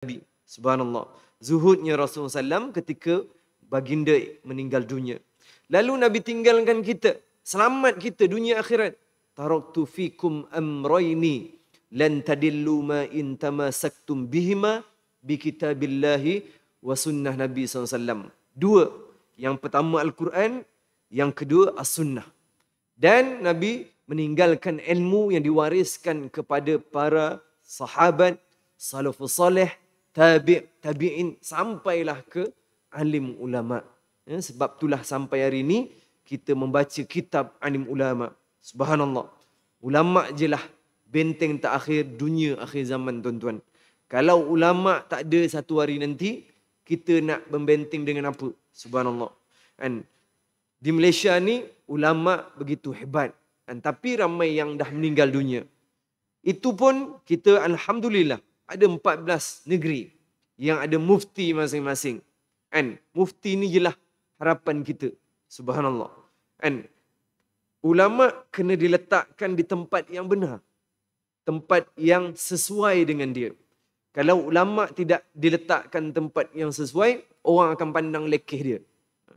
Nabi. Subhanallah. Zuhudnya Rasulullah SAW ketika baginda meninggal dunia. Lalu Nabi tinggalkan kita. Selamat kita dunia akhirat. Taraktu fikum amrayni lan tadillu ma in tamasaktum bihima bi kitabillahi wa sunnah Nabi SAW. Dua. Yang pertama Al-Quran. Yang kedua As-Sunnah. Dan Nabi meninggalkan ilmu yang diwariskan kepada para sahabat, salafus salih, tabi'in sampailah ke alim ulama. Ya, sebab itulah sampai hari ini kita membaca kitab alim ulama. Subhanallah. Ulama je lah benteng terakhir dunia akhir zaman, tuan-tuan. Kalau ulama tak ada satu hari nanti, kita nak membenteng dengan apa? Subhanallah. Kan? Di Malaysia ni ulama begitu hebat. Kan? Tapi ramai yang dah meninggal dunia. Itu pun kita alhamdulillah ada 14 negeri yang ada mufti masing-masing. Kan? Mufti ni je lah harapan kita. Subhanallah. Kan? Ulama kena diletakkan di tempat yang benar. Tempat yang sesuai dengan dia. Kalau ulama tidak diletakkan tempat yang sesuai, orang akan pandang lekeh dia.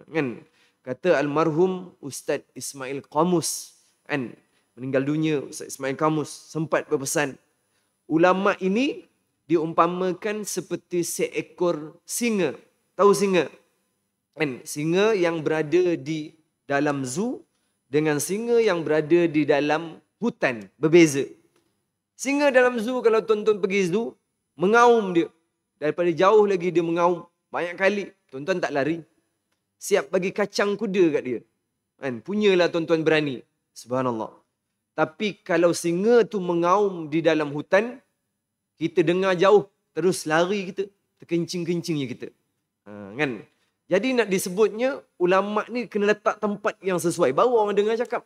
Kan? Kata almarhum Ustaz Ismail Qamus. Kan? Meninggal dunia Ustaz Ismail Qamus sempat berpesan, ulama ini diumpamakan seperti seekor singa. Tahu singa? Kan? Singa yang berada di dalam zoo dengan singa yang berada di dalam hutan. Berbeza. Singa dalam zoo, kalau tuan-tuan pergi zoo, mengaum dia. Daripada jauh lagi dia mengaum. Banyak kali. Tuan-tuan tak lari. Siap bagi kacang kuda kat dia. Kan? Punyalah tuan-tuan berani. Subhanallah. Tapi kalau singa tu mengaum di dalam hutan, kita dengar jauh, terus lari kita, terkencing-kencingnya kita. Kan? Jadi nak disebutnya, ulama' ni kena letak tempat yang sesuai. Baru orang dengar cakap.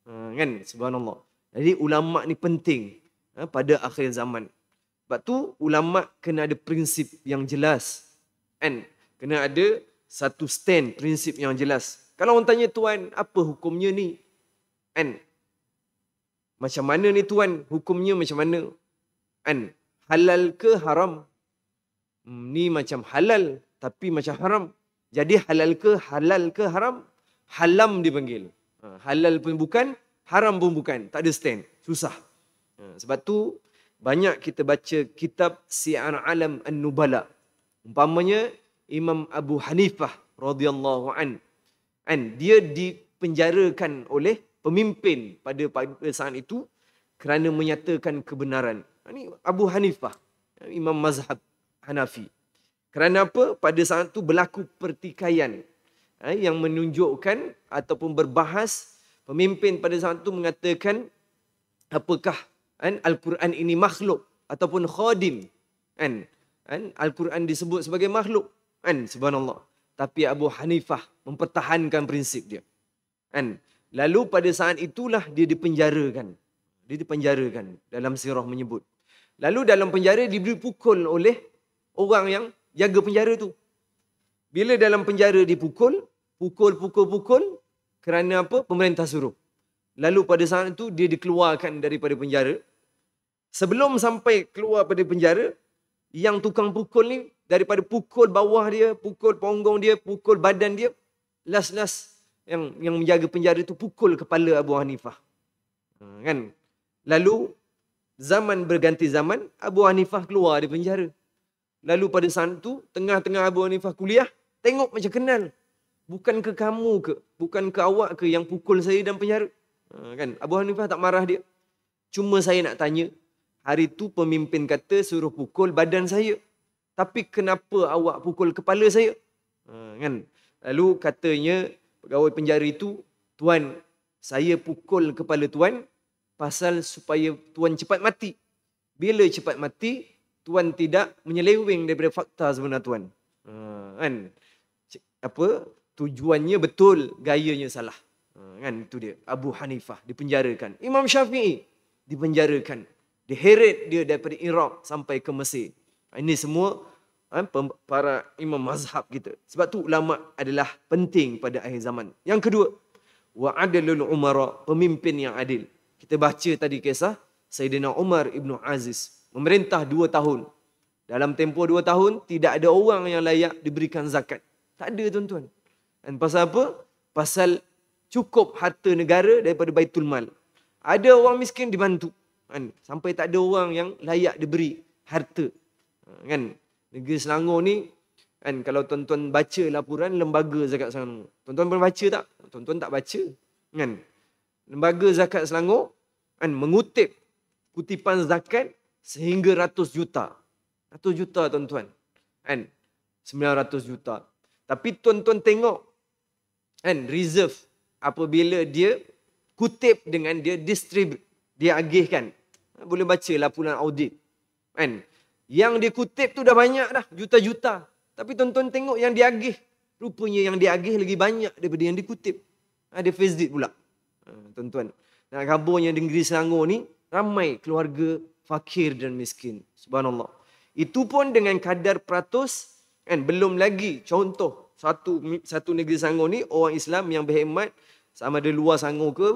Kan? Subhanallah. Jadi ulama' ni penting pada akhir zaman. Sebab tu ulama' kena ada prinsip yang jelas. Kan? Kena ada satu stand, prinsip yang jelas. Kalau orang tanya, tuan, apa hukumnya ni? Kan? Macam mana ni tuan? Hukumnya macam mana? Kan? Halal ke haram? Ni macam halal tapi macam haram. Jadi halal ke haram? Halam dipanggil. Halal pun bukan, haram pun bukan. Tak ada stand. Susah. Sebab tu banyak kita baca kitab Syiar Alam An-Nubala. Umpamanya Imam Abu Hanifah radhiyallahu an. Dia dipenjarakan oleh pemimpin pada saat itu kerana menyatakan kebenaran. Ini Abu Hanifah, Imam Mazhab Hanafi. Kerana apa? Pada saat itu berlaku pertikaian yang menunjukkan ataupun berbahas, pemimpin pada saat itu mengatakan apakah Al-Quran ini makhluk ataupun khadim. Al-Quran disebut sebagai makhluk. Subhanallah. Tapi Abu Hanifah mempertahankan prinsip dia. Lalu pada saat itulah dia dipenjarakan. Dia dipenjarakan. Dalam sirah menyebut. Lalu dalam penjara diberi pukul oleh orang yang jaga penjara tu. Bila dalam penjara dipukul, pukul. Kerana apa? Pemerintah suruh. Lalu pada saat itu dia dikeluarkan daripada penjara. Sebelum sampai keluar pada penjara, yang tukang pukul ni, daripada pukul bawah dia, pukul punggung dia, pukul badan dia, last yang menjaga penjara itu pukul kepala Abu Hanifah. Kan? Lalu zaman berganti zaman, Abu Hanifah keluar dari penjara. Lalu pada saat itu, tengah-tengah Abu Hanifah kuliah, tengok macam kenal. Bukan ke kamu ke? Bukan ke awak ke yang pukul saya dalam penjara? Kan? Abu Hanifah tak marah dia. Cuma saya nak tanya, hari itu pemimpin kata suruh pukul badan saya. Tapi kenapa awak pukul kepala saya? Kan? Lalu katanya pegawai penjara itu, tuan, saya pukul kepala tuan pasal supaya tuan cepat mati. Bila cepat mati, tuan tidak menyeleweng daripada fakta sebenar tuan. Kan? Apa? Tujuannya betul, gayanya salah. Kan? Itu dia. Abu Hanifah dipenjarakan. Imam Syafi'i dipenjarakan. Diheret dia daripada Iraq sampai ke Mesir. Ini semua para imam mazhab kita. Sebab tu ulama adalah penting pada akhir zaman. Yang kedua, wa adlul umara, pemimpin yang adil. Kita baca tadi kisah Sayyidina Umar ibn Aziz memerintah 2 tahun Dalam tempoh 2 tahun, tidak ada orang yang layak diberikan zakat. Tak ada tuan-tuan. Dan pasal apa? Pasal cukup harta negara daripada Baitul Mal. Ada orang miskin dibantu. Kan? Sampai tak ada orang yang layak diberi harta. Kan? Negeri Selangor ni, kan, kalau tuan-tuan baca laporan lembaga zakat Selangor. Tuan-tuan pernah baca tak? Tuan-tuan tak baca. Kan? Lembaga zakat Selangor kan, mengutip kutipan zakat sehingga ratus juta. Ratus juta tuan-tuan. Kan? 900 juta. Tapi tuan-tuan tengok kan, reserve apabila dia kutip dengan dia distribute, dia agihkan. Boleh baca laporan audit. Kan? Yang dia kutip tu dah banyak dah, juta-juta. Tapi tuan-tuan tengok yang diagih, rupanya yang diagih lagi banyak daripada yang dikutip. Ada face pula. Tuan-tuan, nak kabarnya di negeri Selangor ni ramai keluarga fakir dan miskin. Subhanallah. Itu pun dengan kadar peratus, kan, belum lagi contoh satu negeri Selangor ni orang Islam yang berkhidmat sama ada luar Selangor ke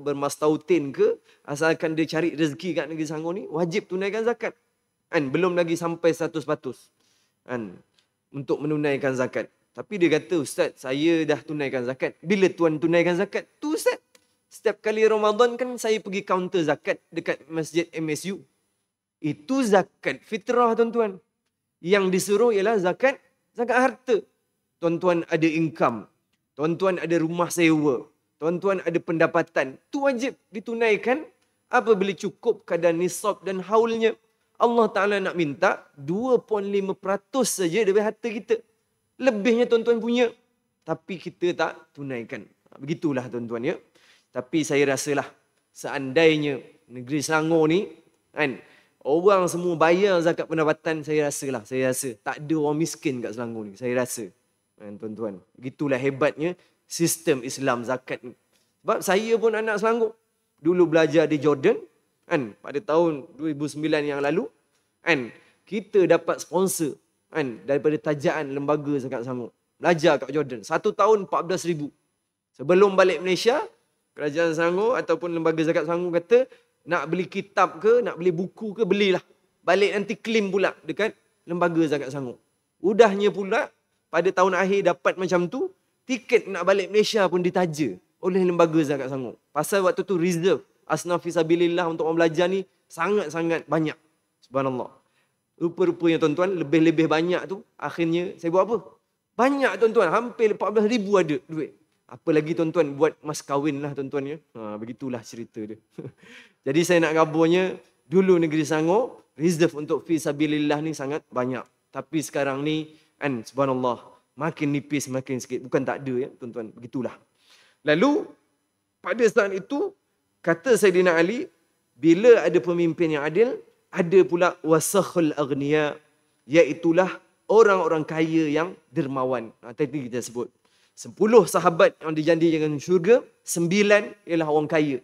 bermastautin ke, asalkan dia cari rezeki kat negeri Selangor ni wajib tunaikan zakat. Kan, belum lagi sampai 100%. Kan, untuk menunaikan zakat. Tapi dia kata, Ustaz, saya dah tunaikan zakat. Bila tuan tunaikan zakat? Tu Ustaz, setiap kali Ramadan kan saya pergi kaunter zakat dekat Masjid MSU. Itu zakat fitrah tuan-tuan. Yang disuruh ialah zakat harta. Tuan-tuan ada income. Tuan-tuan ada rumah sewa. Tuan-tuan ada pendapatan. Tu wajib ditunaikan apabila cukup kadar nisab dan haulnya. Allah Ta'ala nak minta 2.5% saja daripada harta kita. Lebihnya tuan-tuan punya. Tapi kita tak tunaikan. Begitulah tuan-tuan ya. Tapi saya rasalah seandainya negeri Selangor ni, kan, orang semua bayar zakat pendapatan, saya rasa tak ada orang miskin kat Selangor ni. Saya rasa. Kan, tuan-tuan. Begitulah hebatnya sistem Islam zakat ni. Sebab saya pun anak Selangor. Dulu belajar di Jordan. Kan, pada tahun 2009 yang lalu, kan, kita dapat sponsor, kan, daripada tajaan lembaga zakat Selangor. Belajar kat Jordan. 1 tahun 14,000. Sebelum balik Malaysia, kerajaan Selangor ataupun lembaga zakat Selangor kata, nak beli kitab ke, nak beli buku ke, belilah. Balik nanti claim pula dekat lembaga zakat Selangor. Udahnya pula, pada tahun akhir dapat macam tu, tiket nak balik Malaysia pun ditaja oleh lembaga zakat Selangor. Pasal waktu tu reserve asnaf fisabilillah untuk orang belajar ni sangat-sangat banyak. Subhanallah. Rupa-rupanya tuan-tuan, lebih-lebih banyak tu, akhirnya saya buat apa? Banyak tuan-tuan, hampir 14,000 ada duit. Apa lagi tuan-tuan, buat mas kahwin lah tuan-tuan ya. Begitulah cerita dia. Jadi saya nak kabarnya, dulu negeri Selangor, reserve untuk fisabilillah ni sangat banyak. Tapi sekarang ni, kan, subhanallah, makin nipis, makin sikit. Bukan tak ada ya tuan-tuan, begitulah. Lalu, pada saat itu, kata Sayyidina Ali, bila ada pemimpin yang adil, ada pula wasakhul aghniya, iaitulah orang-orang kaya yang dermawan. Tadi kita sebut 10 sahabat yang dijanjikan syurga, 9 ialah orang kaya.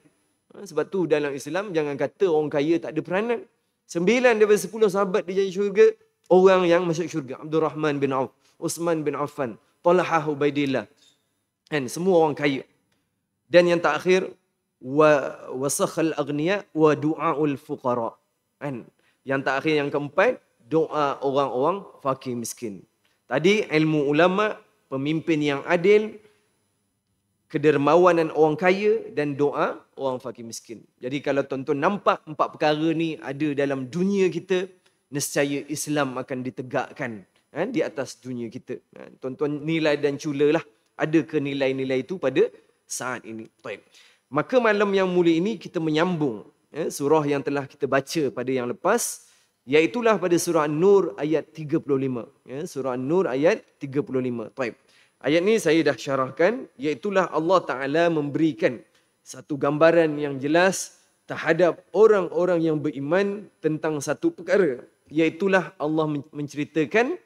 Sebab tu dalam Islam jangan kata orang kaya tak ada peranan. 9 daripada 10 sahabat dijanji syurga, orang yang masuk syurga. Abdul Rahman bin Auf, Uthman bin Affan, Talhah Ubaidillah. Dan semua orang kaya. Dan yang terakhir, wasakhal aghniya wa du'aul fuqara. Kan? Yang terakhir, yang keempat, doa orang-orang fakir miskin. Tadi ilmu ulama, pemimpin yang adil, kedermawanan orang kaya dan doa orang fakir miskin. Jadi kalau tuan-tuan nampak 4 perkara ni ada dalam dunia kita, nescaya Islam akan ditegakkan di atas dunia kita. Tuan-tuan nilai dan culalah, ada ke nilai-nilai itu pada saat ini. Baik. Maka malam yang mulia ini kita menyambung surah yang telah kita baca pada yang lepas, iaitulah pada surah An-Nur ayat 35. Surah An-Nur ayat 35. Baik. Ayat ni saya dah syarahkan, iaitulah Allah Ta'ala memberikan satu gambaran yang jelas terhadap orang-orang yang beriman tentang satu perkara. Iaitulah Allah menceritakan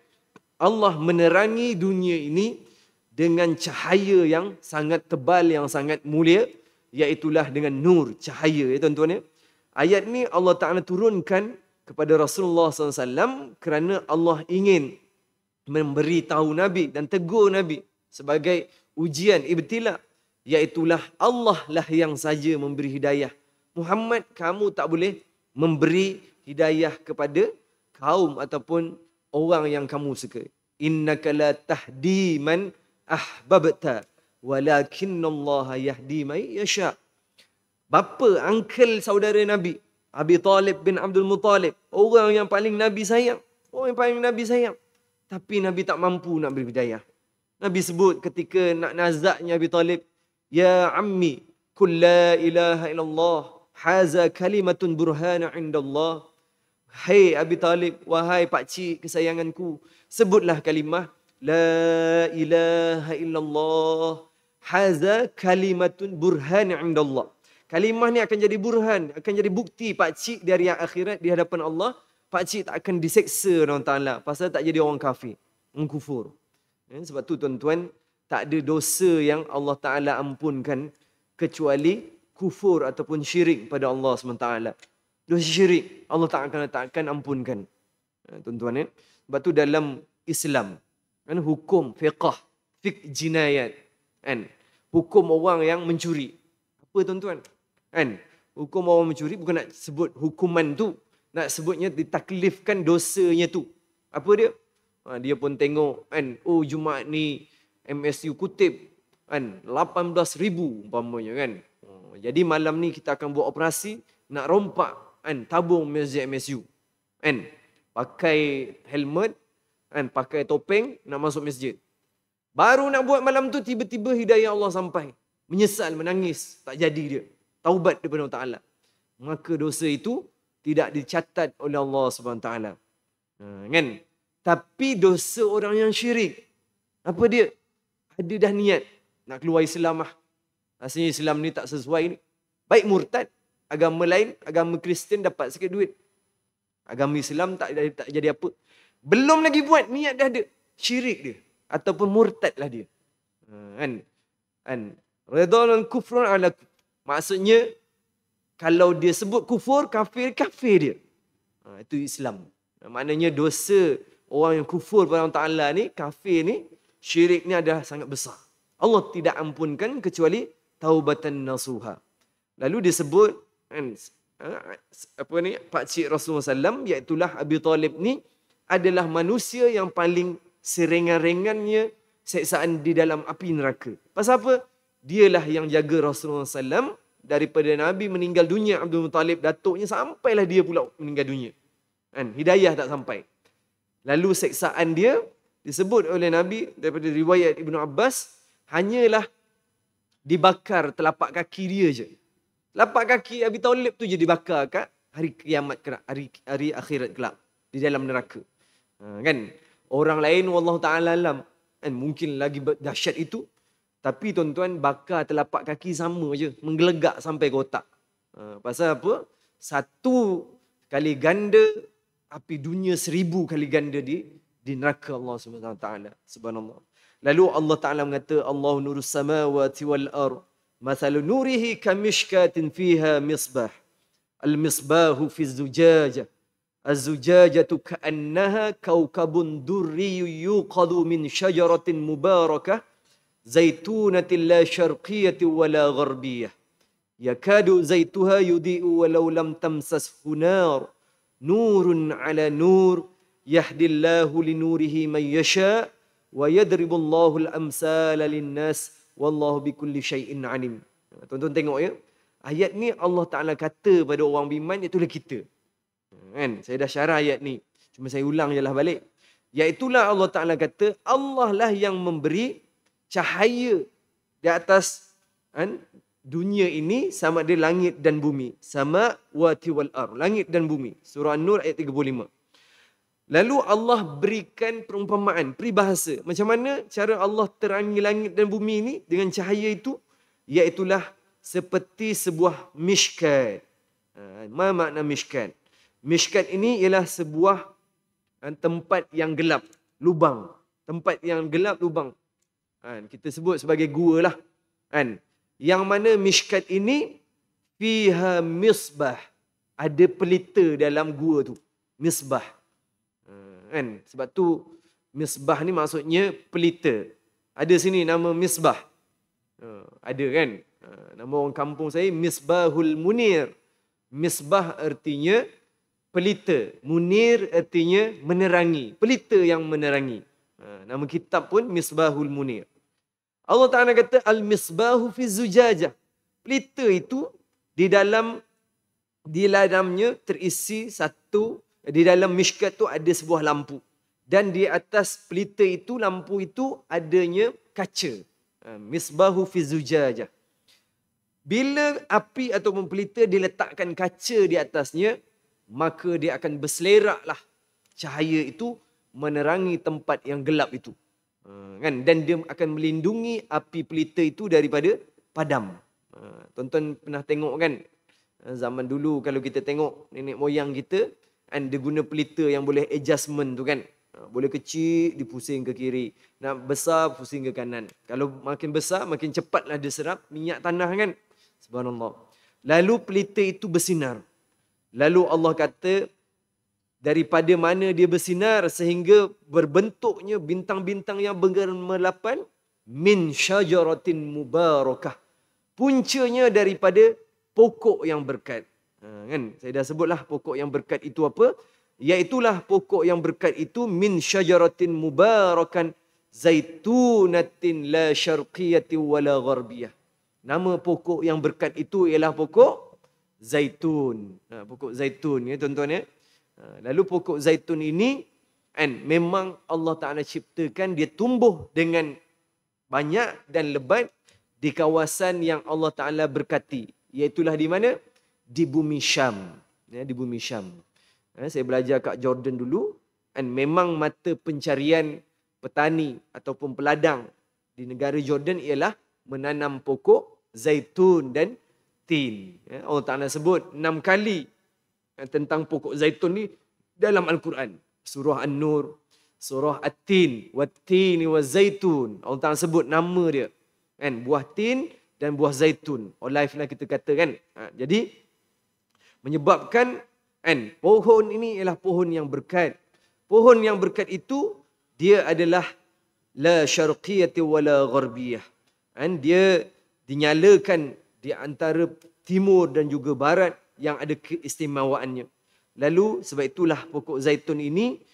Allah menerangi dunia ini dengan cahaya yang sangat tebal, yang sangat mulia, iaitulah dengan nur, cahaya ya tuan-tuan ya. Ayat ni Allah Ta'ala turunkan kepada Rasulullah SAW kerana Allah ingin memberi tahu Nabi dan tegur Nabi sebagai ujian, ibtila. Iaitulah Allah lah yang saja memberi hidayah. Muhammad, kamu tak boleh memberi hidayah kepada kaum ataupun orang yang kamu suka. Innaka la tahdi man ahbabta walakinallaha yahdi man yasha. Bapa, uncle saudara Nabi, Abi Talib bin Abdul Muttalib, orang yang paling Nabi sayang. Orang yang paling Nabi sayang. Tapi Nabi tak mampu nak beri hidayah. Nabi sebut ketika nak nazaknya Abi Talib, ya ammi, kul la ilaha illallah, haza kalimatun burhana indallah. Hai Abi Talib, wahai pakcik kesayanganku, sebutlah kalimah la ilaha illallah, haza kalimatun burhana indallah. Kalimah ni akan jadi burhan, akan jadi bukti pakcik di hari akhirat di hadapan Allah. Pakcik tak akan diseksa oleh Allah Ta'ala pasal tak jadi orang kafir, orang kufur. Sebab tu tuan-tuan, tak ada dosa yang Allah Ta'ala ampunkan kecuali kufur ataupun syirik pada Allah SWT. Dosa syirik Allah tak akan ampunkan. Tuan-tuan, sebab tu dalam Islam, kan, hukum fiqh jinayat, kan, hukum orang yang mencuri. Apa tuan-tuan? Kan, hukum orang mencuri bukan nak sebut hukuman tu, nak sebutnya ditaklifkan dosanya tu. Apa dia? Dia pun tengok, kan, oh Jumaat ni MSU kutip, kan, 18,000 umpamanya, kan. Jadi malam ni kita akan buat operasi nak rompak, kan, tabung masjid MSU. Kan, pakai helmet, kan, pakai topeng nak masuk masjid. Baru nak buat malam tu tiba-tiba hidayah Allah sampai. Menyesal, menangis, tak jadi dia. Taubat daripada Allah Ta'ala. Maka dosa itu tidak dicatat oleh Allah SWT. Kan? Tapi dosa orang yang syirik, apa dia? Ada dah niat nak keluar Islam lah. Rasanya Islam ni tak sesuai ni. Baik murtad, agama lain, agama Kristian dapat sikit duit. Agama Islam tak jadi apa. Belum lagi buat, niat dah ada. Syirik dia. Ataupun murtad lah dia. Kan? Redha kufrun ala. Maksudnya, kalau dia sebut kufur, kafir dia. Itu Islam. Maknanya dosa orang yang kufur pada Allah Ta'ala ni, kafir ni, syirik ni adalah sangat besar. Allah tidak ampunkan kecuali taubatan nasuha. Lalu disebut, pakcik Rasulullah SAW, iaitulah Abi Talib ni, adalah manusia yang paling seringan-ringannya seksaan di dalam api neraka. Pasal apa? Dialah yang jaga Rasulullah SAW daripada Nabi meninggal dunia, Abdul Muttalib, datuknya, sampailah dia pula meninggal dunia. Kan? Hidayah tak sampai. Lalu seksaan dia disebut oleh Nabi daripada riwayat Ibnu Abbas, hanyalah dibakar telapak kaki dia je. Telapak kaki Abi Talib tu je dibakar kat hari kiamat kelak, hari akhirat kelak, di dalam neraka. Kan? Orang lain wallahu ta'ala alam, kan, mungkin lagi dahsyat itu. Tapi tuan-tuan, bakar telapak kaki sama je, menggelegak sampai ke otak. Pasal apa? Satu kali ganda api dunia 1000 kali ganda di neraka Allah SWT. Subhanallah. Lalu Allah Ta'ala mengata, Allahu nurus samawati wal ard, mathalu nurihi kamishkatin fiha misbah. Al-misbahu fi zujajah. Az-zujajatu ka'annaha kawkabun durriyu yuqadu min syajaratin mubarakah. Zaitunatin la syarqiyati wala gharbiyah. Yakadu zaituha yudi'u walau lam tamsashu nar. Nurun ala nur. Yahdillahu linurihi man yasha. Wa yadribullahu al-amsala linnas. Wallahu bikulli syai'in alim. Tuan-tuan tengok ya. Ayat ni Allah Ta'ala kata pada orang beriman, itulah kita. Kan? Saya dah syarah ayat ni. Cuma saya ulang je lah balik. Iaitulah Allah Ta'ala kata, Allah lah yang memberi cahaya di atas, kan, dunia ini, sama ada langit dan bumi. Sama wati wal ar, langit dan bumi. Surah An-Nur ayat 35. Lalu Allah berikan perumpamaan, peribahasa. Macam mana cara Allah terangi langit dan bumi ini dengan cahaya itu? Iaitulah seperti sebuah mishkat. Apa makna mishkat? Mishkat ini ialah sebuah tempat yang gelap, lubang. Tempat yang gelap, lubang. Kita sebut sebagai gua lah. Yang mana mishkat ini fiha misbah. Ada pelita dalam gua tu. Misbah. Sebab tu misbah ni maksudnya pelita. Ada sini nama misbah. Ada kan? Nama orang kampung saya Misbahul Munir. Misbah artinya pelita. Munir artinya menerangi. Pelita yang menerangi. Nama kitab pun Misbahul Munir. Allah Ta'ala kata Al-Misbahu fi Zujajah. Pelita itu di dalamnya terisi di dalam mishkat tu ada sebuah lampu. Dan di atas pelita itu, lampu itu adanya kaca. Misbahu fi Zujajah. Bila api ataupun pelita diletakkan kaca di atasnya, maka dia akan berseleraklah cahaya itu menerangi tempat yang gelap itu. Kan? Dan dia akan melindungi api pelita itu daripada padam. Tuan-tuan pernah tengok kan? Zaman dulu kalau kita tengok nenek moyang kita, kan dia guna pelita yang boleh adjustment tu kan. Boleh kecil, dipusing ke kiri. Nak besar, pusing ke kanan. Kalau makin besar, makin cepatlah dia serap minyak tanah kan. Subhanallah. Lalu pelita itu bersinar. Lalu Allah kata, daripada mana dia bersinar sehingga berbentuknya bintang-bintang yang bergelapan, min syajaratin mubarakah. Puncanya daripada pokok yang berkat. Kan? Saya dah sebutlah pokok yang berkat itu apa? Iaitulah pokok yang berkat itu min syajaratin mubarakan zaitunatin la syarqiyati wala gharbiyah. Nama pokok yang berkat itu ialah pokok zaitun. Pokok zaitun ya tuan-tuan ya. Lalu pokok zaitun ini kan memang Allah Ta'ala ciptakan dia tumbuh dengan banyak dan lebat di kawasan yang Allah Ta'ala berkati. Iaitulah di mana? Di bumi Syam. Ya, di bumi Syam. Saya belajar kat Jordan dulu. Dan memang mata pencarian petani ataupun peladang di negara Jordan ialah menanam pokok zaitun dan tin. Allah Ta'ala sebut 6 kali tentang pokok zaitun ni dalam Al-Quran. Surah An-Nur, Surah At-Tin, Wat-Tini Wa-Zaitun. Allah Ta'ala sebut nama dia. Kan? Buah tin dan buah zaitun. Live lah kita kata kan. Jadi, menyebabkan kan, pohon ini ialah pohon yang berkat. Pohon yang berkat itu, dia adalah la syarqiyati wala gharbiyah. Kan? Dia dinyalakan di antara timur dan juga barat yang ada keistimewaannya. Lalu sebab itulah pokok zaitun ini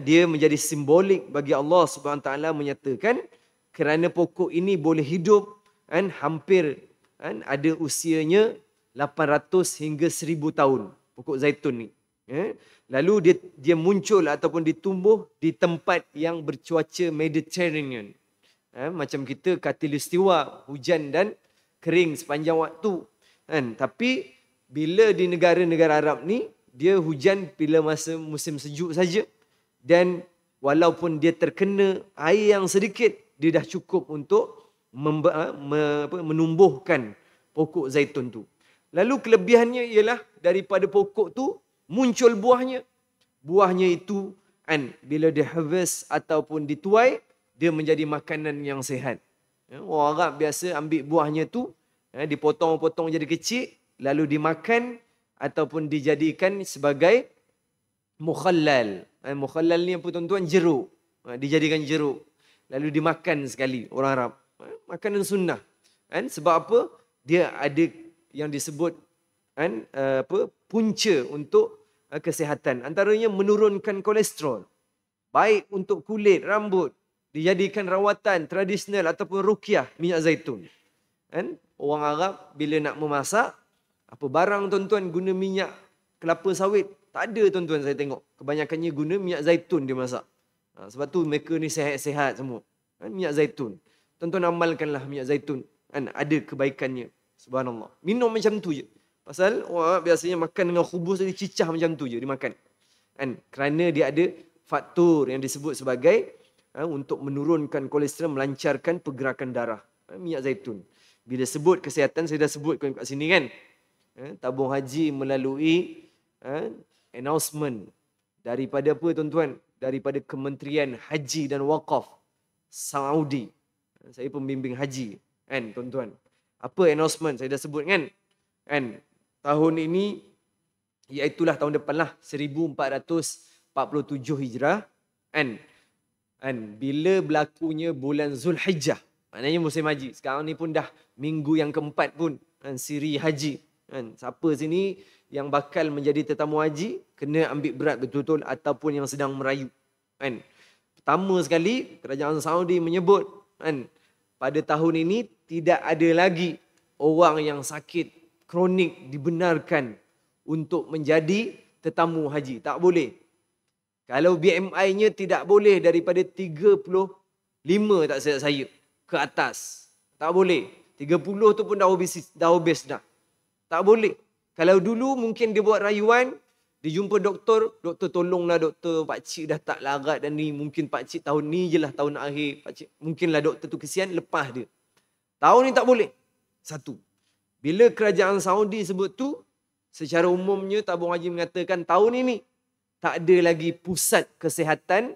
dia menjadi simbolik bagi Allah Subhanahu taala menyatakan kerana pokok ini boleh hidup hampir ada usianya 800 hingga 1000 tahun pokok zaitun ni. Lalu dia muncul ataupun ditumbuh di tempat yang bercuaca Mediterranean. Macam kita khatulistiwa, hujan dan kering sepanjang waktu. Tapi bila di negara-negara Arab ni, dia hujan bila masa musim sejuk saja. Dan walaupun dia terkena air yang sedikit, dia dah cukup untuk menumbuhkan pokok zaitun tu. Lalu kelebihannya ialah daripada pokok tu muncul buahnya. Buahnya itu bila dia harvest ataupun dituai, dia menjadi makanan yang sihat. Orang Arab biasa ambil buahnya tu, dipotong-potong jadi kecil, lalu dimakan ataupun dijadikan sebagai mukhallal. Mukhallal ni apa tuan-tuan? Jeruk. Dijadikan jeruk. Lalu dimakan sekali orang Arab. Makanan sunnah. Sebab apa? Dia ada yang disebut punca untuk kesihatan. Antaranya menurunkan kolesterol. Baik untuk kulit, rambut. Dijadikan rawatan tradisional ataupun ruqyah minyak zaitun. Orang Arab bila nak memasak, apa barang tuan-tuan guna minyak kelapa sawit? Tak ada tuan-tuan saya tengok. Kebanyakannya guna minyak zaitun dia masak. Sebab tu mereka ni sehat-sehat semua. Minyak zaitun. Tuan-tuan amalkanlah minyak zaitun. Ada kebaikannya. Subhanallah. Minum macam tu je. Pasal orang biasanya makan dengan khubus dia cicah macam tu je dimakan. Kerana dia ada faktor yang disebut sebagai untuk menurunkan kolesterol, melancarkan pergerakan darah. Minyak zaitun. Bila sebut kesihatan, saya dah sebutkan kat sini kan. Tabung haji melalui announcement daripada apa tuan-tuan? Daripada Kementerian Haji dan Waqaf Saudi. Saya pembimbing haji kan tuan-tuan. Apa announcement? Saya dah sebut kan. Tahun ini, iaitulah tahun depan lah, 1447 Hijrah. Bila berlakunya bulan Zulhijjah, maknanya musim haji. Sekarang ni pun dah minggu yang keempat pun siri haji. Siapa sini yang bakal menjadi tetamu haji kena ambil berat betul-betul ataupun yang sedang merayu. Kan? Pertama sekali, kerajaan Saudi menyebut kan, pada tahun ini tidak ada lagi orang yang sakit kronik dibenarkan untuk menjadi tetamu haji. Tak boleh. Kalau BMI-nya tidak boleh daripada 35 tak silap saya ke atas. Tak boleh. 30 tu pun dah obes dah. Tak boleh. Kalau dulu mungkin dia buat rayuan, dia jumpa doktor tolonglah doktor, pakcik dah tak larat dan ni, mungkin pakcik tahun ni je lah tahun akhir, pakcik, mungkinlah doktor tu kesian, lepas dia. Tahun ni tak boleh. Satu. Bila kerajaan Saudi sebut tu, secara umumnya tabung haji mengatakan tahun ini tak ada lagi pusat kesihatan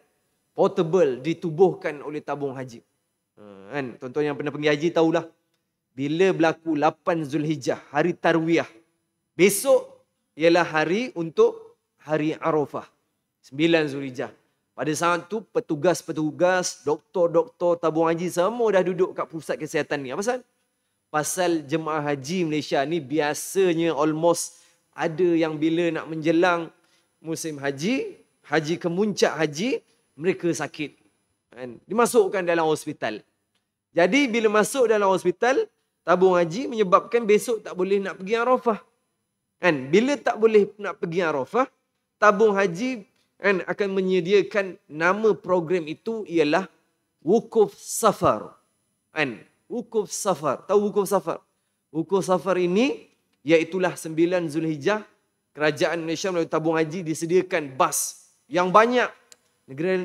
portable ditubuhkan oleh tabung haji. Kan? Tuan-tuan yang pernah pergi haji tahulah. Bila berlaku 8 Zulhijjah, hari Tarwiyah, besok ialah hari untuk hari Arafah. 9 Zulhijjah. Pada saat tu petugas-petugas, doktor-doktor tabung haji semua dah duduk kat pusat kesihatan ni. Apa pasal? Pasal jemaah haji Malaysia ni biasanya almost ada yang bila nak menjelang musim haji, haji kemuncak haji, mereka sakit. Kan? Dimasukkan dalam hospital. Jadi bila masuk dalam hospital, tabung haji menyebabkan besok tak boleh nak pergi Arafah. Kan? Bila tak boleh nak pergi Arafah, tabung haji kan, akan menyediakan nama program itu ialah Wukuf Safar. Kan? Wukuf Safar. Tahu Wukuf Safar? Wukuf Safar ini iaitulah 9 Zulhijjah, kerajaan Malaysia melalui tabung haji disediakan bas yang banyak. Negara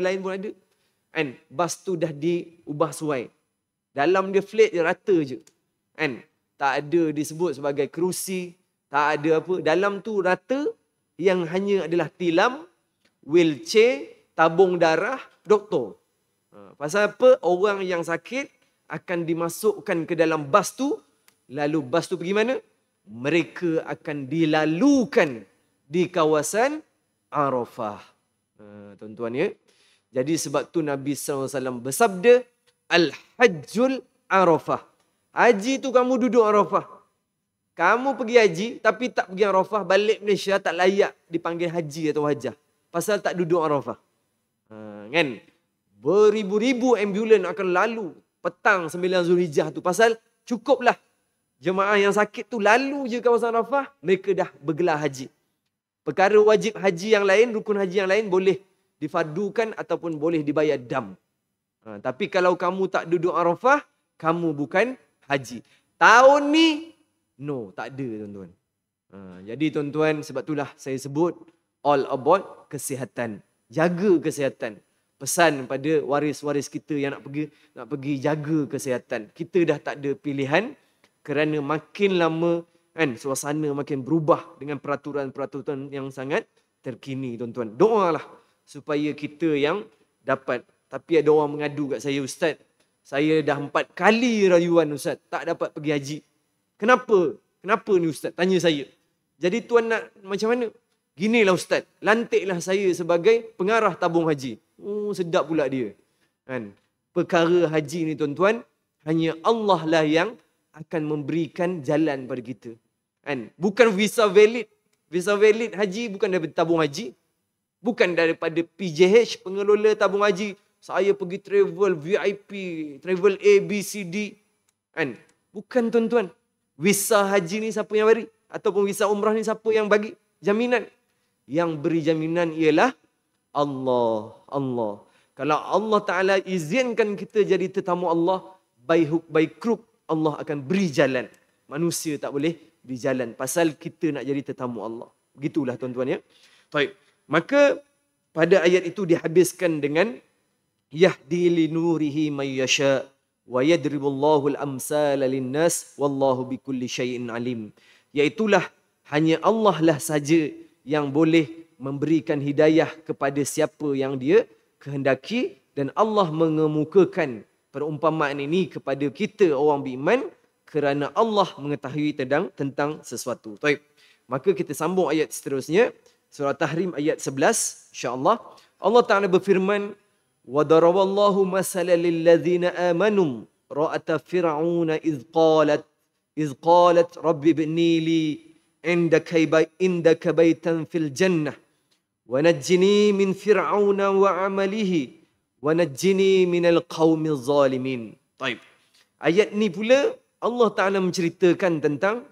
lain pun ada. Kan? Bas tu dah diubah suai. Dalam dia flat dia rata je. Kan? Tak ada disebut sebagai kerusi, tak ada apa. Dalam tu rata, yang hanya adalah tilam, wheelchair, tabung darah, doktor. Pasal apa? Orang yang sakit akan dimasukkan ke dalam bas tu, lalu bas tu pergi mana? Mereka akan dilalukan di kawasan Arafah. Tuan-tuan ya. Jadi sebab tu Nabi SAW bersabda, Al-Hajjul Arafah. Haji tu kamu duduk Arafah. Kamu pergi haji tapi tak pergi Arafah, balik Malaysia tak layak dipanggil haji atau hajah. Pasal tak duduk Arafah. Kan? Beribu-ribu ambulan akan lalu petang 9 Zulhijjah tu. Pasal cukuplah jemaah yang sakit tu lalu je kawasan Arafah, mereka dah bergelar haji. Perkara wajib haji yang lain, rukun haji yang lain boleh difardukan ataupun boleh dibayar dam. Tapi kalau kamu tak duduk Arafah, kamu bukan haji. Tahun ni, no, tak ada tuan-tuan. Jadi tuan-tuan, sebab itulah saya sebut all about kesihatan. Jaga kesihatan. Pesan pada waris-waris kita yang nak pergi jaga kesihatan. Kita dah tak ada pilihan kerana makin lama kan suasana makin berubah dengan peraturan-peraturan yang sangat terkini tuan-tuan. Doalah supaya kita yang dapat. Tapi ada orang mengadu kat saya, Ustaz, saya dah 4 kali rayuan Ustaz, tak dapat pergi haji. Kenapa? Kenapa ni Ustaz? Tanya saya. Jadi tuan nak macam mana? Ginilah Ustaz, lantiklah saya sebagai pengarah tabung haji. Oh, sedap pula dia. Kan? Perkara haji ni tuan-tuan, hanya Allah lah yang akan memberikan jalan pada kita. Kan? Bukan visa valid. Visa valid haji bukan daripada tabung haji. Bukan daripada PJH, pengelola tabung haji. Saya pergi travel VIP, travel A, B, C, D. Kan? Bukan tuan-tuan. Visa haji ni siapa yang bagi? Ataupun visa umrah ni siapa yang bagi? Jaminan. Yang beri jaminan ialah Allah. Allah. Kalau Allah Ta'ala izinkan kita jadi tetamu Allah, by crook, Allah akan beri jalan. Manusia tak boleh beri jalan. Pasal kita nak jadi tetamu Allah. Begitulah tuan-tuan ya. Baik. Maka pada ayat itu dihabiskan dengan yahdi li nurihi may yasha wa yadribullahu al-amsala lin-nas wallahu bikulli syai'in alim. Iaitulah hanya Allah lah saja yang boleh memberikan hidayah kepada siapa yang dia kehendaki, dan Allah mengemukakan perumpamaan ini kepada kita orang beriman kerana Allah mengetahui tentang sesuatu. Baik. Maka kita sambung ayat seterusnya, surah Tahrim ayat 11 insya-Allah. Allah Taala berfirman, wa daraballahu masalan lil ladzina amanu ra'ata fir'auna iz qalat rabbi ibni li indaka baitan fil jannah wa najjini min fir'auna wa amalihi wa najjini minal qaumil zalimin. Baik. Ayat ni pula Allah Ta'ala menceritakan tentang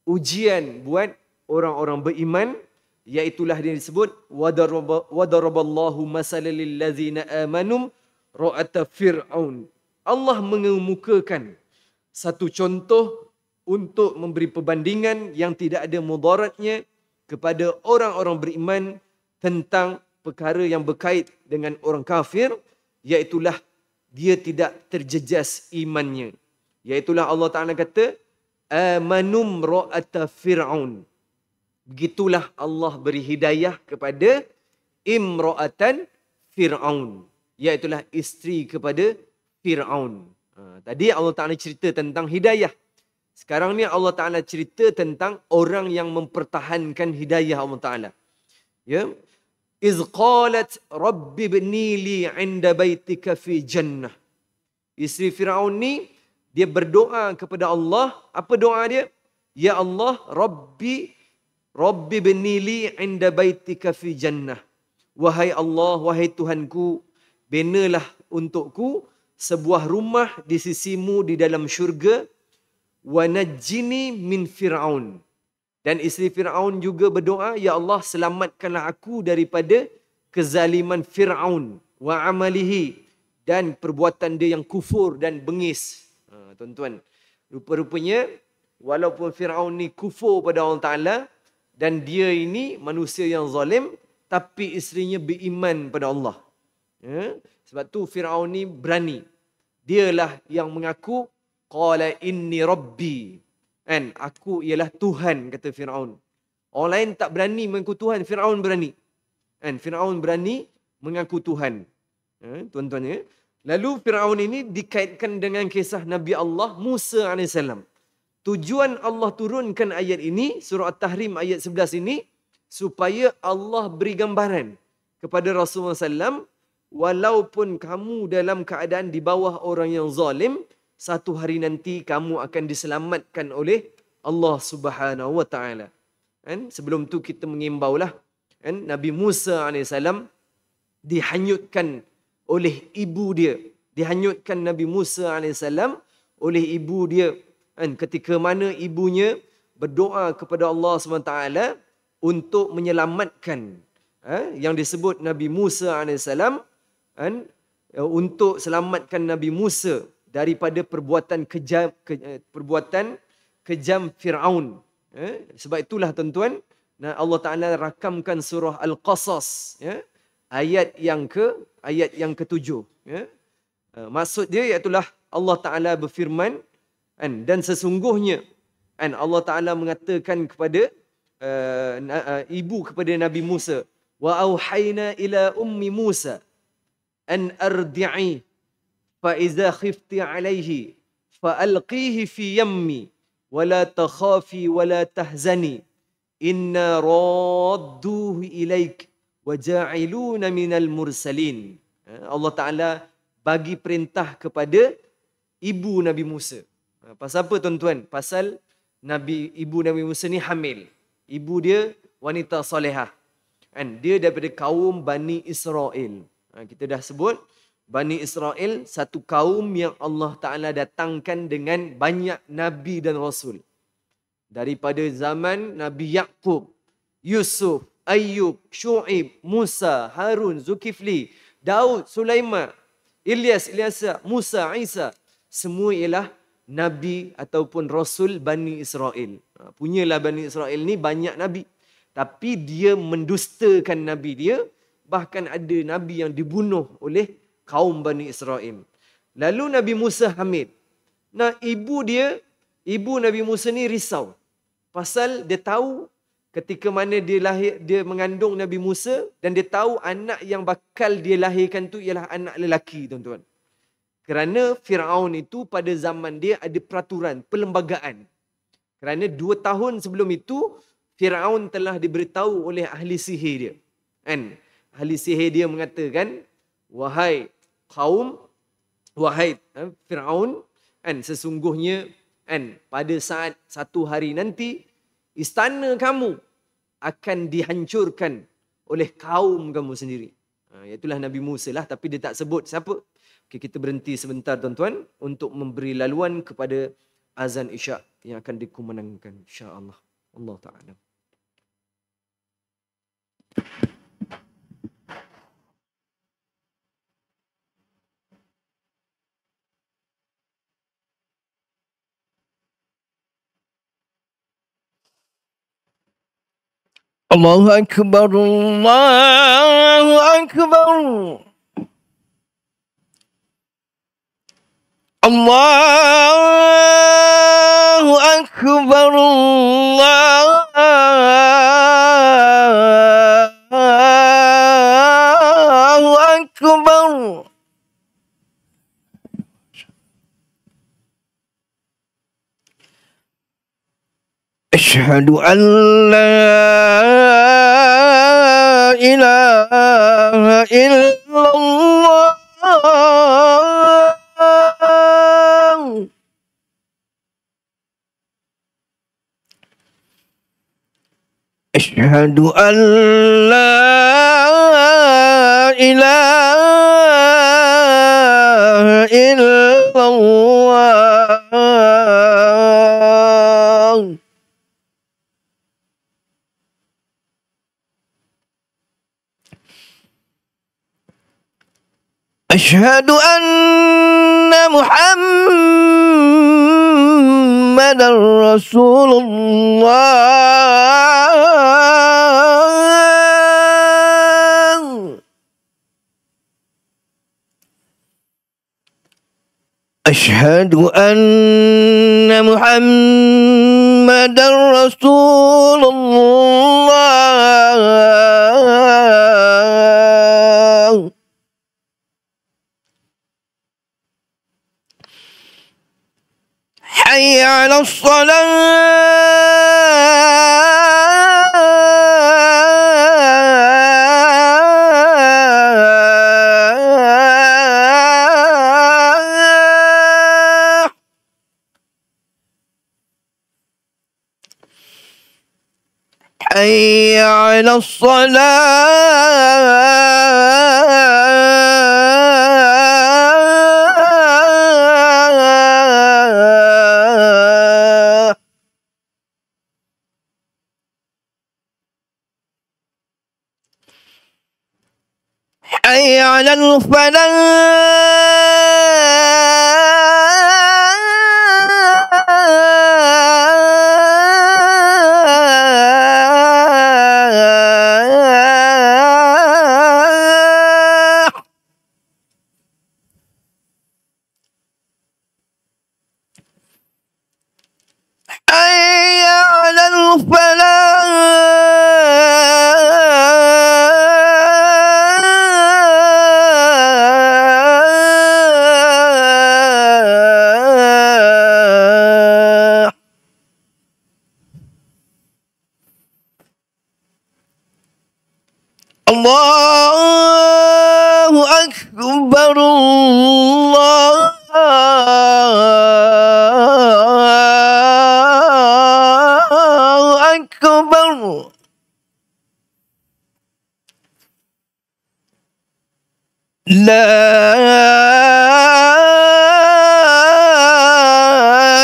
ujian buat orang-orang beriman, iaitulah dia disebut wadaraballahu masalan lil ladzina amanu ra'ata fir'aun. Allah mengemukakan satu contoh untuk memberi perbandingan yang tidak ada mudaratnya kepada orang-orang beriman tentang perkara yang berkait dengan orang kafir, iaitulah dia tidak terjejas imannya. Iaitulah Allah Ta'ala kata, amanum ra'ata fir'aun. Begitulah Allah beri hidayah kepada imra'atan fir'aun. Iaitulah isteri kepada Fir'aun. Tadi Allah Ta'ala cerita tentang hidayah. Sekarang ni Allah Ta'ala cerita tentang orang yang mempertahankan hidayah Allah Ta'ala. Ya. Iz qalat rabbi bni li 'inda baitika fi jannah. Isteri Firaun ni dia berdoa kepada Allah. Apa doa dia? Ya Allah, Rabbi bni li 'inda baitika fi jannah. Wahai Allah, wahai Tuhanku, binalah untukku sebuah rumah di sisimu di dalam syurga. Wa najjini min Fir'aun. Dan isteri Fir'aun juga berdoa, ya Allah, selamatkanlah aku daripada kezaliman Fir'aun wa amalihi, dan perbuatan dia yang kufur dan bengis. Tuan-tuan, rupa-rupanya walaupun Fir'aun ni kufur pada Allah Ta'ala dan dia ini manusia yang zalim, tapi isterinya beriman pada Allah. Sebab tu Fir'aun ni berani. Dialah yang mengaku qala inni rabbi. Kan, aku ialah Tuhan, kata Fir'aun. Orang lain tak berani mengaku Tuhan, Fir'aun berani. Kan, Fir'aun berani mengaku Tuhan. Tuan-tuan ya. Lalu Fir'aun ini dikaitkan dengan kisah Nabi Allah Musa AS. Tujuan Allah turunkan ayat ini, surah At-Tahrim ayat 11 ini, supaya Allah beri gambaran kepada Rasulullah SAW, walaupun kamu dalam keadaan di bawah orang yang zalim, satu hari nanti kamu akan diselamatkan oleh Allah Subhanahu Wa Taala. Kan? Sebelum tu kita mengimbaulah, kan? Nabi Musa AS dihanyutkan oleh ibu dia. Dihanyutkan Nabi Musa AS oleh ibu dia. Kan? Ketika mana ibunya berdoa kepada Allah SWT untuk menyelamatkan yang disebut Nabi Musa AS, kan? Untuk selamatkan Nabi Musa daripada perbuatan kejam Fir'aun. Sebab itulah tuan-tuan, Allah Ta'ala rakamkan surah Al-Qasas, ayat yang ke-7. Maksud dia iaitulah Allah Ta'ala berfirman, dan sesungguhnya Allah Ta'ala mengatakan kepada ibu kepada Nabi Musa, wa auhayna ila ummi Musa an ardi'i fa iza khifti alaihi fa alqihi fi yammi wa la takhafi wa la tahzani inna radduhu ilaik wa ja'iluna minal mursalin. Allah Ta'ala bagi perintah kepada ibu Nabi Musa. Pasal apa tuan-tuan? Pasal ibu Nabi Musa ni hamil. Ibu dia wanita solehah. Dia daripada kaum Bani Israel. Kita dah sebut, Bani Israel satu kaum yang Allah Ta'ala datangkan dengan banyak Nabi dan Rasul. Daripada zaman Nabi Yaqub, Yusuf, Ayub, Syu'ib, Musa, Harun, Zulkifli, Daud, Sulaiman, Ilyas, Musa, Isa. Semua ialah Nabi ataupun Rasul Bani Israel. Punyalah Bani Israel ni banyak Nabi. Tapi dia mendustakan Nabi dia. Bahkan ada Nabi yang dibunuh oleh kaum Bani Israel. Lalu Nabi Musa hamil. Nah, ibu Nabi Musa ni risau. Pasal dia tahu ketika mana dia mengandung Nabi Musa, dan dia tahu anak yang bakal dia lahirkan tu ialah anak lelaki, tuan-tuan. Kerana Fir'aun itu pada zaman dia ada peraturan, perlembagaan. Kerana 2 tahun sebelum itu, Fir'aun telah diberitahu oleh ahli sihir dia. Ahli sihir dia mengatakan, wahai Fir'aun, sesungguhnya pada saat satu hari nanti, istana kamu akan dihancurkan oleh kaum kamu sendiri. Iaitulah Nabi Musa lah, tapi dia tak sebut siapa. Okay, kita berhenti sebentar tuan-tuan untuk memberi laluan kepada azan Isyak yang akan dikumandangkan insya-Allah. Allah Ta'ala. Allahu Akbar, Allahu Akbar. Allahu Akbar, Allahu Akbar. أشهد أن لا إله إلا الله أشهد أن لا إله إلا الله أشهد أن محمدا رسول الله أشهد أن محمدا رسول الله حي على الصلاة حي على الصلاة حي على الفلاح حي على الفلاح الله أكبر الله أكبر لا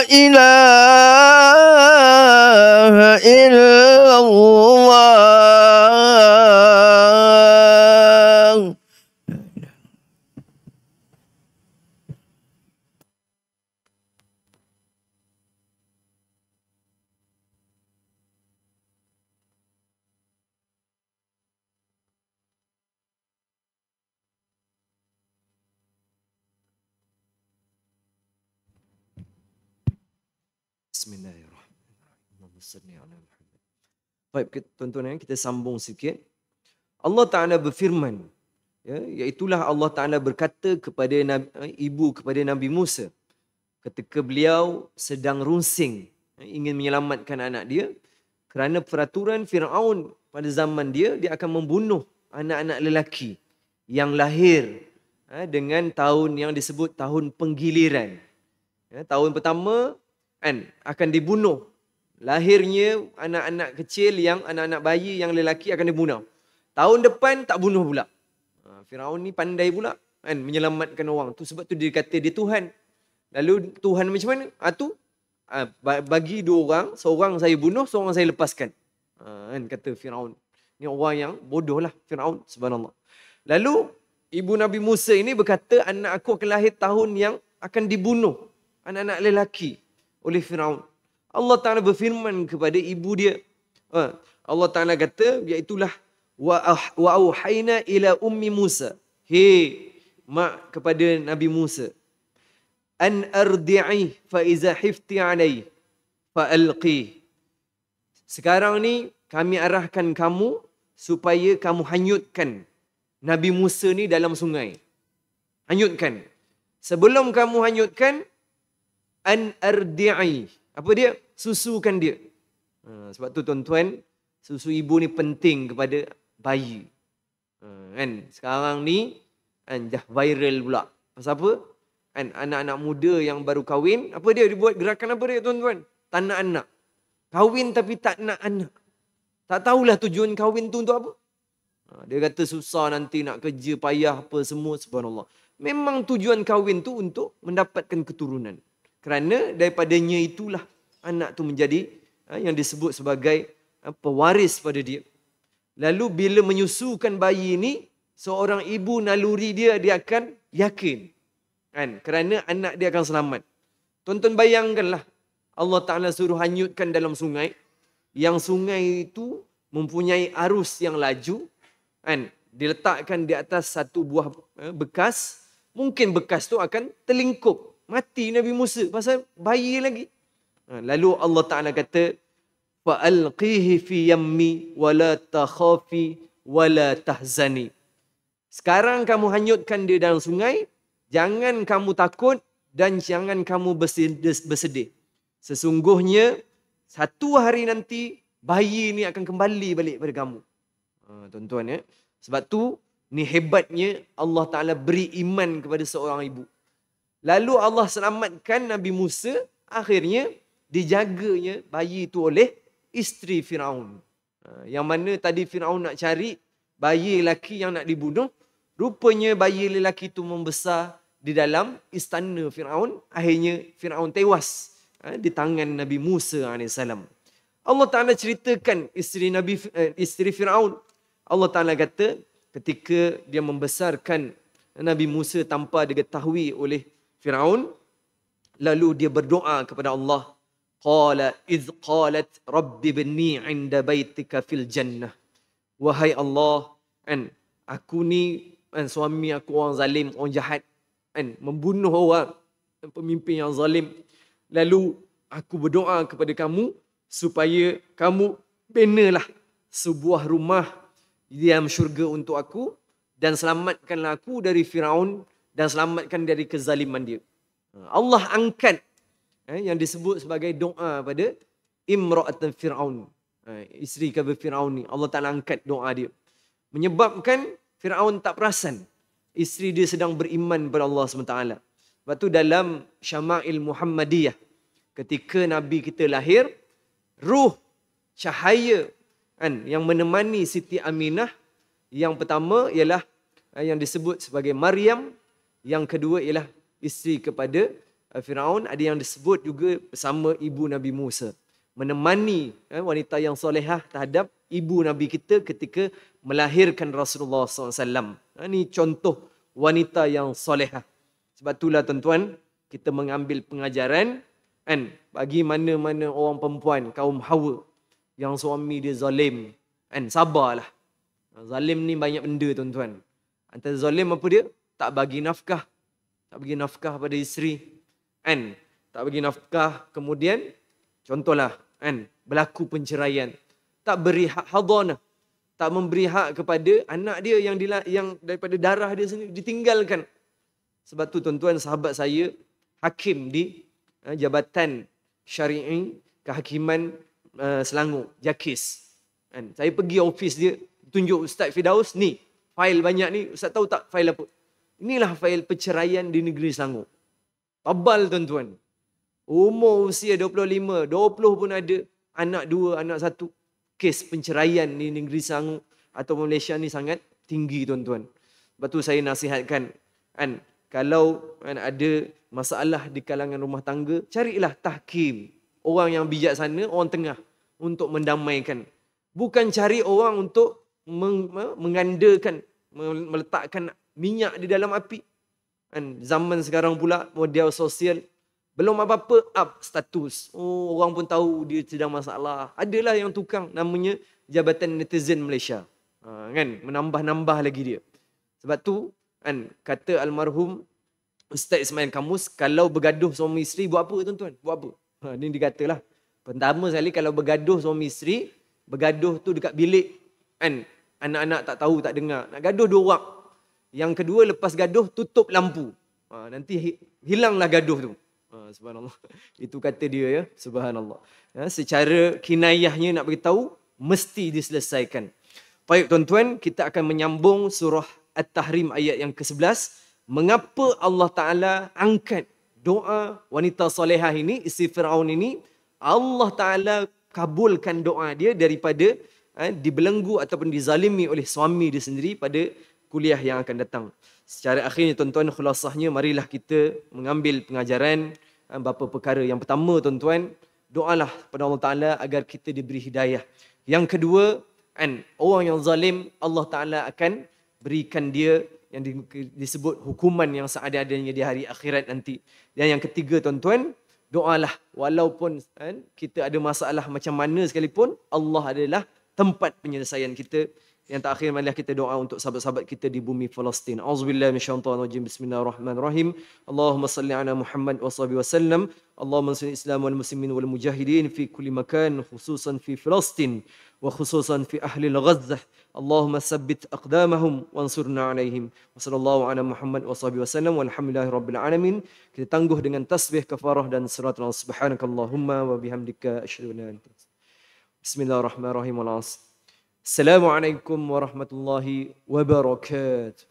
إله إلا الله Bismillahirrahmanirrahim. Allahumma salli ala Muhammad. Baik, tuan-tuan, kita sambung sikit. Allah Ta'ala berfirman, iaitulah Allah Ta'ala berkata kepada ibu kepada Nabi Musa ketika beliau sedang runsing ingin menyelamatkan anak dia kerana peraturan Firaun pada zaman dia akan membunuh anak-anak lelaki yang lahir dengan tahun yang disebut tahun penggiliran. Tahun pertama kan akan dibunuh Lahirnya anak-anak kecil anak-anak bayi yang lelaki akan dibunuh. Tahun depan tak bunuh pula. Firaun ni pandai pula kan menyelamatkan orang. Tu sebab tu dia kata dia Tuhan. Lalu Tuhan macam mana? Bagi dua orang, seorang saya bunuh, seorang saya lepaskan. Kan kata Firaun. Ni orang yang bodoh lah Firaun, subhanallah. Lalu ibu Nabi Musa ini berkata, anak aku akan lahir tahun yang akan dibunuh. Anak-anak lelaki oleh Firaun. Allah Ta'ala berfirman kepada ibu dia. Allah Ta'ala kata, iaitulah wa auhayna ila ummi Musa. Hei mak kepada Nabi Musa. An ardi'i fa iza hifti alai fa alqi. Sekarang ni kami arahkan kamu supaya kamu hanyutkan Nabi Musa ni dalam sungai. Hanyutkan. Sebelum kamu hanyutkan, an ardi'i. Apa dia? Susukan dia. Sebab tu tuan-tuan, susu ibu ni penting kepada bayi. Kan? Sekarang ni dah viral pula. Pasal apa? Kan? Anak-anak muda yang baru kahwin, apa dia buat gerakan apa dia tuan-tuan? Tak nak anak. Kahwin tapi tak nak anak. Tak tahulah tujuan kahwin tu untuk apa. Dia kata susah nanti nak kerja, payah apa semua, subhanallah. Memang tujuan kahwin tu untuk mendapatkan keturunan. Kerana daripadanya itulah anak tu menjadi yang disebut sebagai pewaris pada dia. Lalu bila menyusukan bayi ini, seorang ibu naluri dia akan yakin. Kan? Kerana anak dia akan selamat. Tonton bayangkanlah, Allah Ta'ala suruh hanyutkan dalam sungai. Yang sungai itu mempunyai arus yang laju. Kan? Diletakkan di atas satu buah bekas. Mungkin bekas tu akan terlingkup. Mati Nabi Musa pasal bayi lagi. Lalu Allah Ta'ala kata, fa'alqihi fi yammi wa la takhafi wa la tahzani. Sekarang kamu hanyutkan dia dalam sungai, jangan kamu takut dan jangan kamu bersedih. Sesungguhnya satu hari nanti bayi ni akan kembali balik pada kamu. Tuan-tuan ya. Sebab tu ni hebatnya Allah Ta'ala beri iman kepada seorang ibu. Lalu Allah selamatkan Nabi Musa, akhirnya dijaganya bayi itu oleh isteri Firaun. Yang mana tadi Firaun nak cari bayi lelaki yang nak dibunuh, rupanya bayi lelaki itu membesar di dalam istana Firaun. Akhirnya Firaun tewas di tangan Nabi Musa AS. Allah Ta'ala ceritakan isteri Firaun. Allah Ta'ala kata ketika dia membesarkan Nabi Musa tanpa diketahui oleh Firaun, lalu dia berdoa kepada Allah. Qala idh qalat rabbi ibni 'inda baitika fil jannah. Wahai Allah, aku ni suami aku orang zalim, orang jahat, membunuh orang, pemimpin yang zalim. Lalu aku berdoa kepada kamu supaya kamu binalah sebuah rumah di dalam syurga untuk aku dan selamatkanlah aku dari Firaun dan selamatkan dari kezaliman dia. Allah angkat yang disebut sebagai doa pada imra'atan Firaun, isteri kepada Firaun ni. Allah Ta'ala angkat doa dia. Menyebabkan Firaun tak perasan isteri dia sedang beriman kepada Allah SWT. Sebab tu dalam Syama'il Muhammadiyah, ketika Nabi kita lahir, ruh cahaya yang menemani Siti Aminah, yang pertama ialah yang disebut sebagai Maryam, yang kedua ialah isteri kepada Firaun, ada yang disebut juga bersama ibu Nabi Musa, menemani wanita yang solehah terhadap ibu Nabi kita ketika melahirkan Rasulullah SAW. Ini contoh wanita yang solehah. Sebab itulah tuan-tuan, kita mengambil pengajaran bagi mana-mana orang perempuan kaum Hawa yang suami dia zalim, sabarlah. Zalim ni banyak benda tuan-tuan. Antara zalim apa dia? Tak bagi nafkah. Tak bagi nafkah pada isteri. Tak bagi nafkah, kemudian contohlah berlaku penceraian, tak beri hak hadanah, tak memberi hak kepada anak dia yang daripada darah dia sendiri, ditinggalkan. Sebab tu tuan-tuan, sahabat saya hakim di Jabatan Syari'i Kehakiman Selangor, JAKIS. Saya pergi ofis dia, tunjuk Ustaz Firdaus, ni fail banyak ni, Ustaz tahu tak fail apa? Inilah fail perceraian di negeri Selangor. Tabal tuan-tuan. Umur usia 25, 20 pun ada. anak 2, anak 1. Kes penceraian di negeri Selangor atau Malaysia ni sangat tinggi tuan-tuan. Sebab tu saya nasihatkan, kan, kalau ada masalah di kalangan rumah tangga, carilah tahkim, orang yang bijaksana, orang tengah untuk mendamaikan. Bukan cari orang untuk mengandakan, meletakkan minyak di dalam api. Kan, zaman sekarang pula model sosial, belum apa-apa up status. Oh, orang pun tahu dia sedang masalah. Adalah yang tukang, namanya Jabatan Netizen Malaysia. Kan, menambah-nambah lagi dia. Sebab tu kan, kata almarhum Ustaz Ismail Kamus, kalau bergaduh suami isteri buat apa tuan-tuan? Buat apa? Ni dikatalah. Pertama sekali, kalau bergaduh suami isteri, bergaduh tu dekat bilik, kan, anak-anak tak tahu, tak dengar. Nak gaduh 2 orang. Yang kedua, lepas gaduh tutup lampu. Nanti hilanglah gaduh tu. Subhanallah. Itu kata dia, ya. Subhanallah. Secara kinayahnya nak beritahu, mesti diselesaikan. Baik tuan-tuan, kita akan menyambung surah At-Tahrim ayat yang ke-11. Mengapa Allah Ta'ala angkat doa wanita solehah ini, isteri Fir'aun ini? Allah Ta'ala kabulkan doa dia daripada dibelenggu ataupun dizalimi oleh suami dia sendiri pada kuliah yang akan datang. Secara akhirnya tuan-tuan, khulasahnya marilah kita mengambil pengajaran beberapa perkara. Yang pertama tuan-tuan, doalah kepada Allah Ta'ala agar kita diberi hidayah. Yang kedua, orang yang zalim, Allah Ta'ala akan berikan dia yang disebut hukuman yang seada-adanya di hari akhirat nanti. Dan yang ketiga tuan-tuan, doalah walaupun kita ada masalah macam mana sekalipun, Allah adalah tempat penyelesaian kita. Yang terakhir, marilah kita doa untuk sahabat-sahabat kita di bumi Palestin. Auzubillahi minasyaitonirrajim. Bismillahirrahmanirrahim. Allahumma salli ala Muhammad wa sahbihi wasallam. Allahumma salli Islam wal muslimin wal mujahidin fi kulli makan, khususan fi Palestin wa khususan fi ahli Gaza. Allahumma tsabbit aqdamahum wansurna alaihim. Wa sallallahu ala Muhammad wa sahbihi wasallam walhamdulillahi rabbil alamin. Kita tangguh dengan tasbih kafarah dan surat subhanakallahumma wa bihamdika asyhadu an la ilaha illa anta. Bismillahirrahmanirrahim. Assalamualaikum warahmatullahi wabarakatuh.